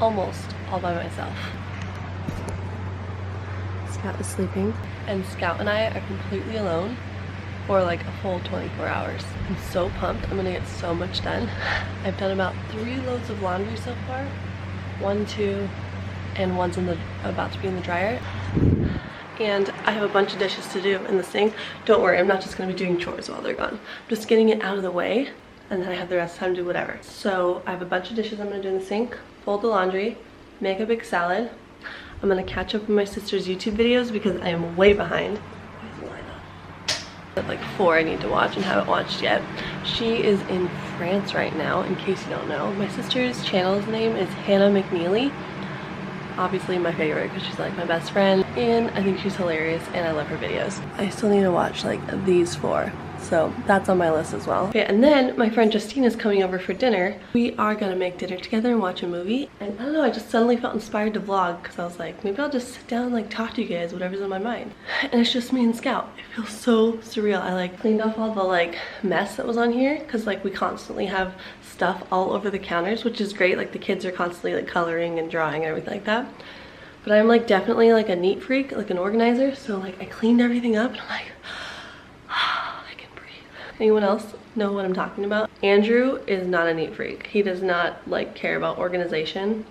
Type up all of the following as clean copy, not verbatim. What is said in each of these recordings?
almost all by myself. Scout is sleeping, and Scout and I are completely alone for like a full 24 hours. I'm so pumped. I'm gonna get so much done. I've done about 3 loads of laundry so far. 1, 2, and one's about to be in the dryer. And I have a bunch of dishes to do in the sink. Don't worry, I'm not just gonna be doing chores while they're gone. I'm just getting it out of the way, and then I have the rest of the time to do whatever. So I have a bunch of dishes I'm gonna do in the sink, fold the laundry, make a big salad. I'm gonna catch up with my sister's YouTube videos because I am way behind. At like 4 I need to watch and haven't watched yet. She is in France right now, in case you don't know. My sister's channel's name is Hannah McNeely. Obviously my favorite because she's like my best friend, and I think she's hilarious and I love her videos. I still need to watch like these 4, so that's on my list as well. Okay, and then my friend Justine is coming over for dinner. We are gonna make dinner together and watch a movie, and I don't know, I just suddenly felt inspired to vlog because I was like, maybe I'll just sit down and like talk to you guys, whatever's in my mind. And it's just me and Scout. It feels so surreal. I like cleaned off all the like mess that was on here because like we constantly have stuff all over the counters, which is great. Like the kids are constantly like coloring and drawing and everything like that. But I'm like definitely like a neat freak, like an organizer. So like I cleaned everything up and I'm like, I can breathe. Anyone else know what I'm talking about? Andrew is not a neat freak. He does not like care about organization.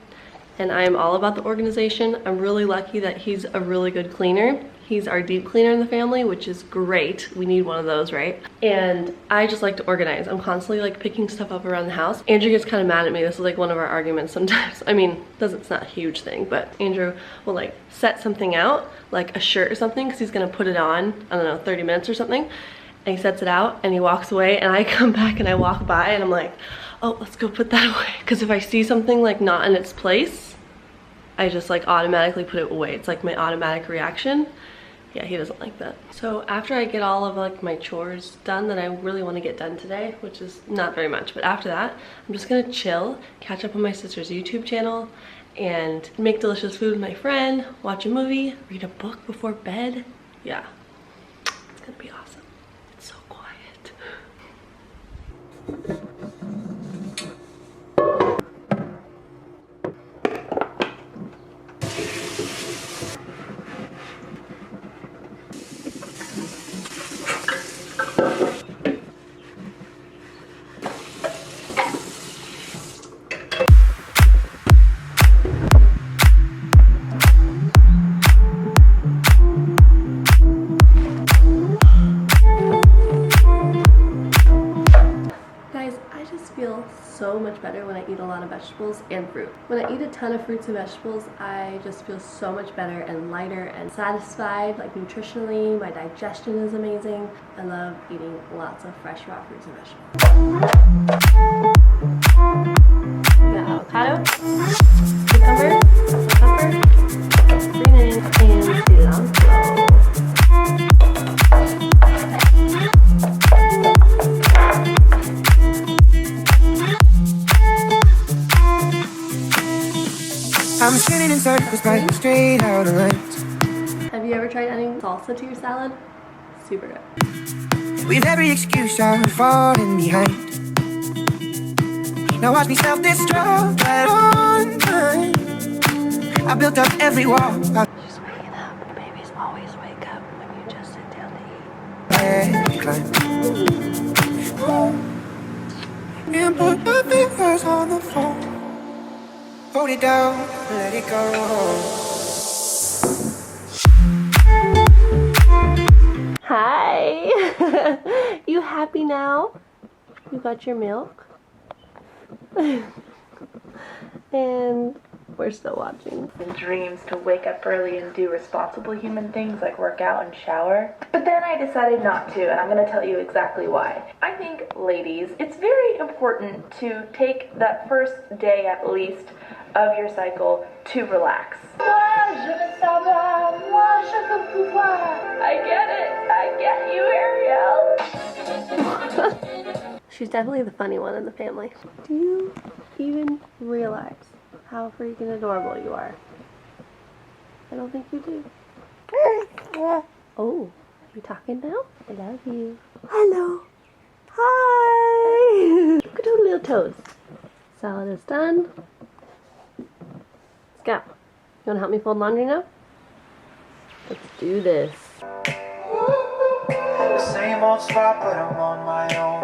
And I am all about the organization. I'm really lucky that he's a really good cleaner. He's our deep cleaner in the family, which is great. We need one of those, right? And I just like to organize. I'm constantly like picking stuff up around the house. Andrew gets kind of mad at me. This is like one of our arguments sometimes. I mean, it's not a huge thing, but Andrew will like set something out, like a shirt or something, because he's gonna put it on, I don't know, 30 minutes or something. And he sets it out and he walks away, and I come back and I walk by and I'm like, oh, let's go put that away. Because if I see something like not in its place, I just like automatically put it away. It's like my automatic reaction. Yeah, he doesn't like that. So after I get all of like my chores done that I really want to get done today, which is not very much, but after that, I'm just gonna chill, catch up on my sister's YouTube channel, and make delicious food with my friend, watch a movie, read a book before bed. Yeah, it's gonna be awesome. It's so quiet. So much better when I eat a lot of vegetables and fruit. When I eat a ton of fruits and vegetables, I just feel so much better and lighter and satisfied, like nutritionally. My digestion is amazing. I love eating lots of fresh raw fruits and vegetables. We got avocado, cucumber, green onion, and cilantro. I'm spinning in circles, right straight out of lines. Have you ever tried adding salsa to your salad? Super good. With every excuse I'm falling behind. Now watch me self-destruct right on time. I built up every wall. She's waking up. Babies always wake up when you just sit down to eat. And put my fingers on the phone. Hold it down, let it go. Hi! You happy now? You got your milk? And we're still watching. Dreams to wake up early and do responsible human things like work out and shower. But then I decided not to, and I'm going to tell you exactly why. I think, ladies, it's very important to take that first day at least of your cycle to relax. I get you, Ariel. She's definitely the funny one in the family. Do you even realize how freaking adorable you are? I don't think you do. Oh, you talking now? I love you. Hello. Hi. Look at her little toes. Salad is done. You wanna help me fold laundry now? Let's do this. The same old spot, but I'm on my own.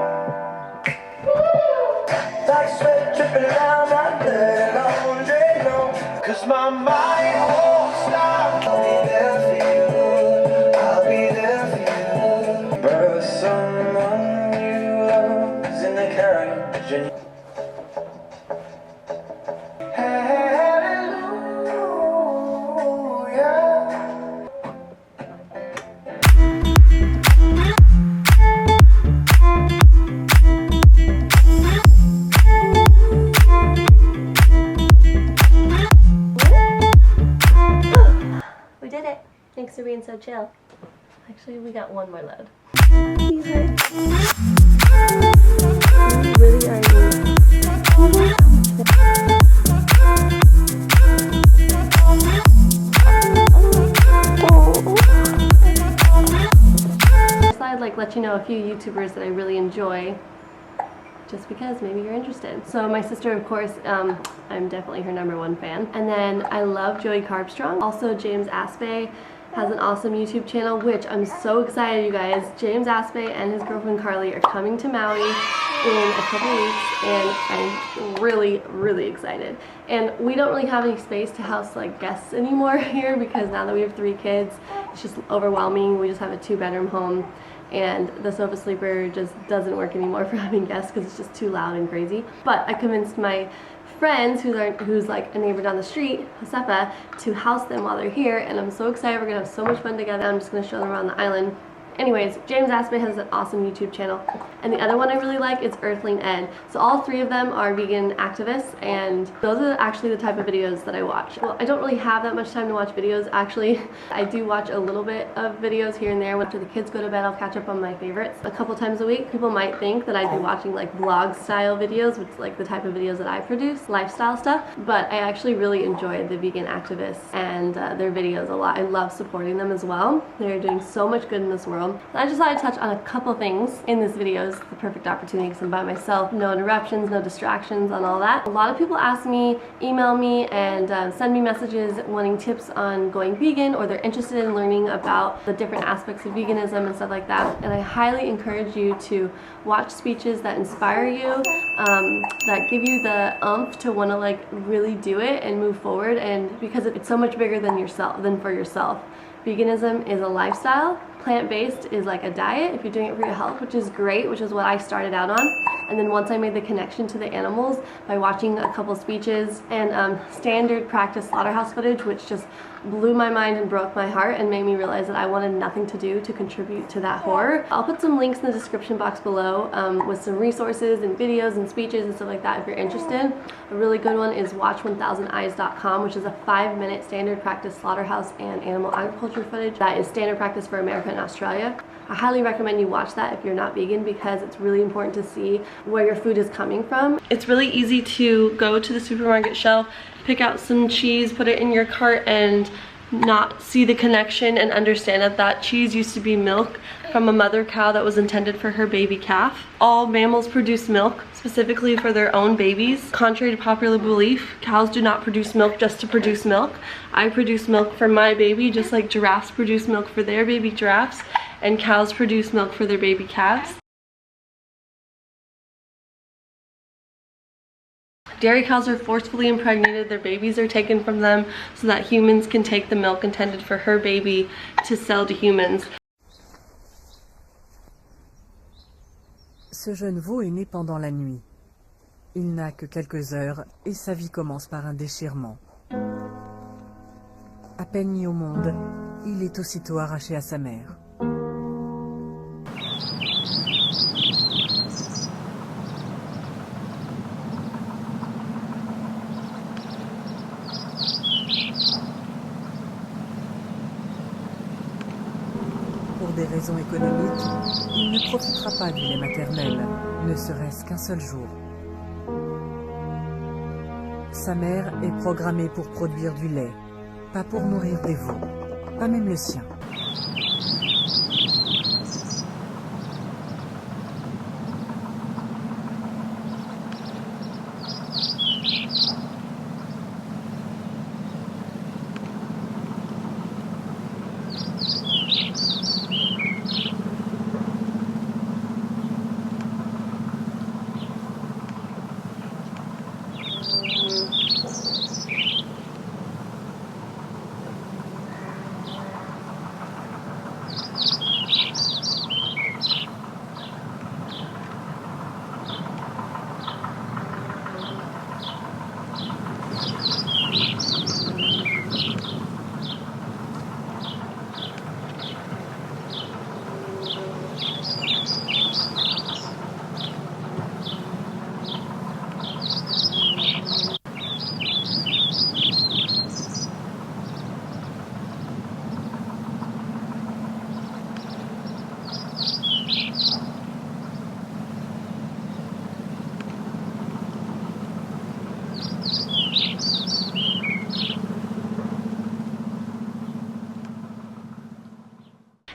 Like sweat dripping down my dirty laundry, no. Cause my mind won't stop. I'll be there for you. I'll be there for you. But someone you love is in the carriage. We did it. Thanks for being so chill. Actually, we got one more load. Really are I'd like let you know a few YouTubers that I really enjoy, just because maybe you're interested. So my sister, of course, I'm definitely her #1 fan. And then I love Joey Carbstrong. Also James Aspe has an awesome YouTube channel, which I'm so excited, you guys. James Aspe and his girlfriend Carly are coming to Maui in a couple weeks, and I'm really, really excited. And we don't really have any space to house like guests anymore here, because now that we have 3 kids, it's just overwhelming. We just have a 2-bedroom home, and the sofa sleeper just doesn't work anymore for having guests because it's just too loud and crazy. But I convinced my friends who's like a neighbor down the street, Josefa, to house them while they're here, and I'm so excited. We're gonna have so much fun together. I'm just gonna show them around the island. Anyways, James Aspe has an awesome YouTube channel, and the other one I really like is Earthling Ed. So all 3 of them are vegan activists, and those are actually the type of videos that I watch. Well, I don't really have that much time to watch videos, actually. I do watch a little bit of videos here and there. After the kids go to bed, I'll catch up on my favorites a couple times a week. People might think that I'd be watching like vlog style videos, which is like the type of videos that I produce, lifestyle stuff, but I actually really enjoy the vegan activists and their videos a lot. I love supporting them as well. They're doing so much good in this world. I just thought I'd touch on a couple things in this video. It's the perfect opportunity because I'm by myself, no interruptions, no distractions on all that. A lot of people ask me, email me, and send me messages wanting tips on going vegan, or they're interested in learning about the different aspects of veganism and stuff like that. And I highly encourage you to watch speeches that inspire you, that give you the oomph to want to like really do it and move forward. And because it's so much bigger than for yourself. Veganism is a lifestyle. Plant-based is like a diet if you're doing it for your health, which is great, which is what I started out on. And then once I made the connection to the animals by watching a couple speeches and standard practice slaughterhouse footage, which just blew my mind and broke my heart and made me realize that I wanted nothing to do to contribute to that horror. I'll put some links in the description box below with some resources and videos and speeches and stuff like that if you're interested. A really good one is watch1000eyes.com, which is a 5-minute standard practice slaughterhouse and animal agriculture footage that is standard practice for America and Australia. I highly recommend you watch that if you're not vegan, because it's really important to see where your food is coming from. It's really easy to go to the supermarket shelf, pick out some cheese, put it in your cart, and not see the connection and understand that that cheese used to be milk from a mother cow that was intended for her baby calf. All mammals produce milk specifically for their own babies. Contrary to popular belief, cows do not produce milk just to produce milk. I produce milk for my baby, just like giraffes produce milk for their baby giraffes, and cows produce milk for their baby calves. Dairy cows are forcefully impregnated, their babies are taken from them so that humans can take the milk intended for her baby to sell to humans. Ce jeune veau est né pendant la nuit. Il n'a que quelques heures et sa vie commence par un déchirement. À peine mis au monde, il est aussitôt arraché à sa mère. Pour des raisons économiques, il ne profitera pas du lait maternel, ne serait-ce qu'un seul jour. Sa mère est programmée pour produire du lait, pas pour nourrir des veaux, pas même le sien.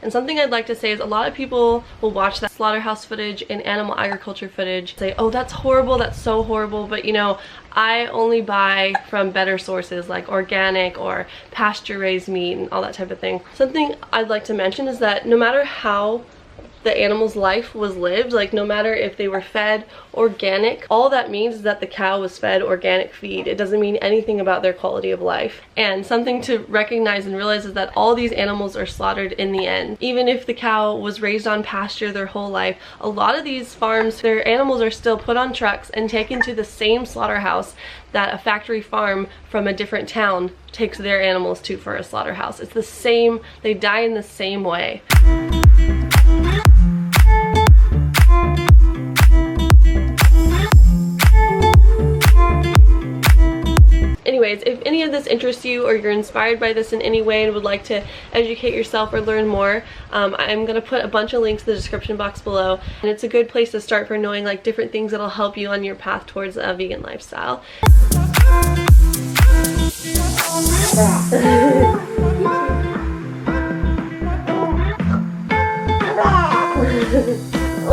And something I'd like to say is a lot of people will watch that slaughterhouse footage and animal agriculture footage, say, oh, that's horrible, that's so horrible, but you know, I only buy from better sources like organic or pasture raised meat and all that type of thing. Something I'd like to mention is that no matter how the animal's life was lived, like no matter if they were fed organic, all that means is that the cow was fed organic feed. It doesn't mean anything about their quality of life. And something to recognize and realize is that all these animals are slaughtered in the end. Even if the cow was raised on pasture their whole life, a lot of these farms, their animals are still put on trucks and taken to the same slaughterhouse that a factory farm from a different town takes their animals to for a slaughterhouse. It's the same, they die in the same way. Anyways, if any of this interests you or you're inspired by this in any way and would like to educate yourself or learn more, I'm going to put a bunch of links in the description box below, and it's a good place to start for knowing like different things that'll help you on your path towards a vegan lifestyle.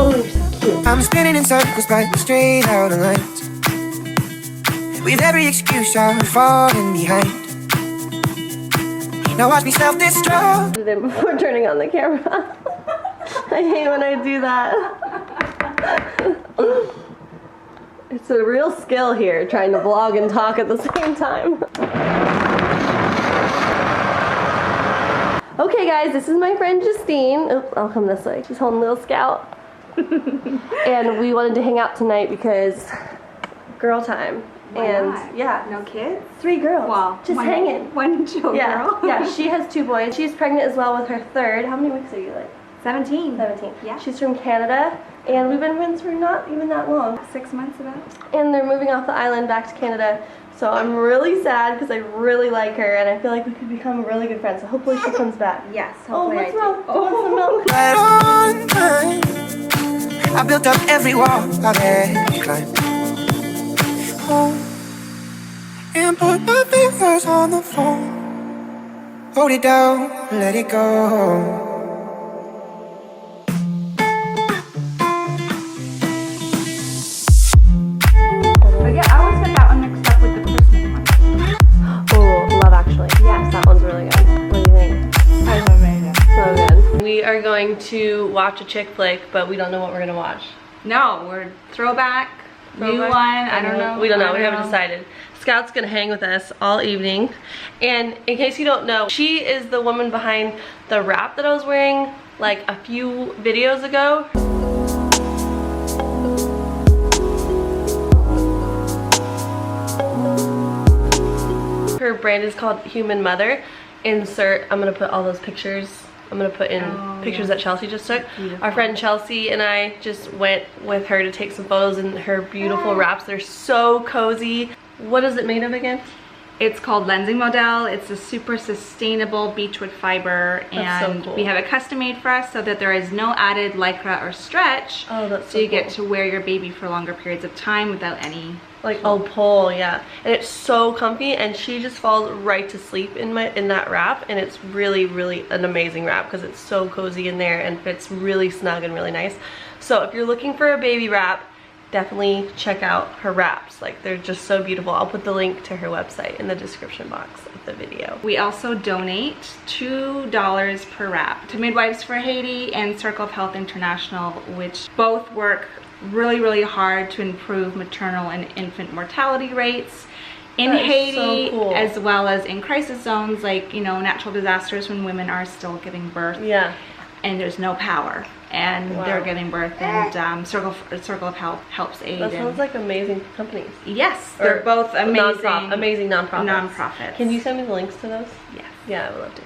Oh, you're so cute. I'm spinning in circles by the straight out of lines. With every excuse I'm falling behind. Now watch me self-destruct. Then before turning on the camera. I hate when I do that. It's a real skill here, trying to vlog and talk at the same time. Okay guys, this is my friend Justine. Oh, I'll come this way. She's holding Little Scout. And we wanted to hang out tonight because girl time. And yeah, no kids? 3 girls. Wow. Just hanging. One girl. Yeah, she has 2 boys. She's pregnant as well with her 3rd. How many weeks are you like? 17. 17. Yeah. She's from Canada, and we've been friends for not even that long. 6 months about. And they're moving off the island back to Canada. So I'm really sad because I really like her, and I feel like we could become really good friends. So hopefully she comes back. Yes, Oh, hopefully what's I do. wrong? Do you want some milk? Right on time. I built up every wall I've ever climbed. Oh, and put my fingers on the phone. Hold it down, let it go. But yeah, I always get that one mixed up with the Christmas one. Oh, Love Actually. Yes, that one's really good. What do you think? I love it. So good. We are going to watch a chick flick, but we don't know what we're going to watch. No, we're throwback, new one. I don't know. We don't know. We haven't decided. Scout's gonna hang with us all evening, and in case you don't know, she is the woman behind the wrap that I was wearing like a few videos ago. Her brand is called Human Mother. Insert, I'm gonna put all those pictures. I'm gonna put in pictures that Chelsea just took. Beautiful. Our friend Chelsea and I just went with her to take some photos in her beautiful wraps. They're so cozy. What is it made of again? It's called Lensing Model. It's a super sustainable beechwood fiber, and so cool. We have it custom made for us so that there is no added lycra or stretch. Oh, that's so you get to wear your baby for longer periods of time without any pull, yeah. And it's so comfy, and she just falls right to sleep in that wrap, and it's really, really an amazing wrap because it's so cozy in there and fits really snug and really nice. So if you're looking for a baby wrap, definitely check out her wraps. Like, they're just so beautiful. I'll put the link to her website in the description box of the video. We also donate $2 per wrap to Midwives for Haiti and Circle of Health International, which both work really, really hard to improve maternal and infant mortality rates in Haiti, so cool. As well as in crisis zones like, you know, natural disasters when women are still giving birth. Yeah. And there's no power, and they're giving birth, and Circle of Health helps aid. That sounds like amazing companies. Yes, they're both amazing. Amazing nonprofits. Nonprofits. Can you send me the links to those? Yes. Yeah, I would love to.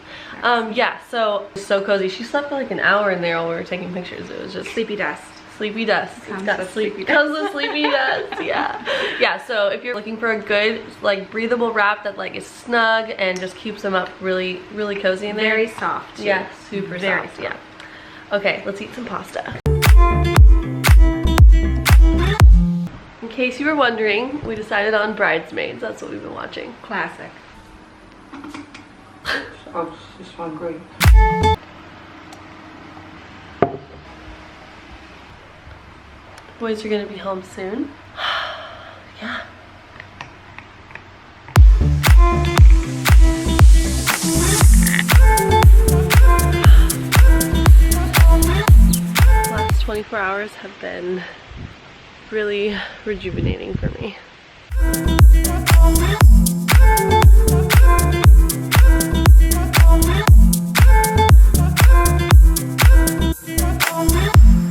Yeah, so cozy. She slept for like an hour in there while we were taking pictures. It was just sleepy dust. Sleepy dust. Comes with sleepy dust. Yeah. Yeah, so if you're looking for a good, like, breathable wrap that like is snug and just keeps them up really, really cozy in there. Very soft too. Yeah, super Very soft. Yeah. Okay, let's eat some pasta. In case you were wondering, we decided on Bridesmaids. That's what we've been watching. Classic. Oh, this one great. Boys are gonna be home soon. Yeah. Last 24 hours have been really rejuvenating for me.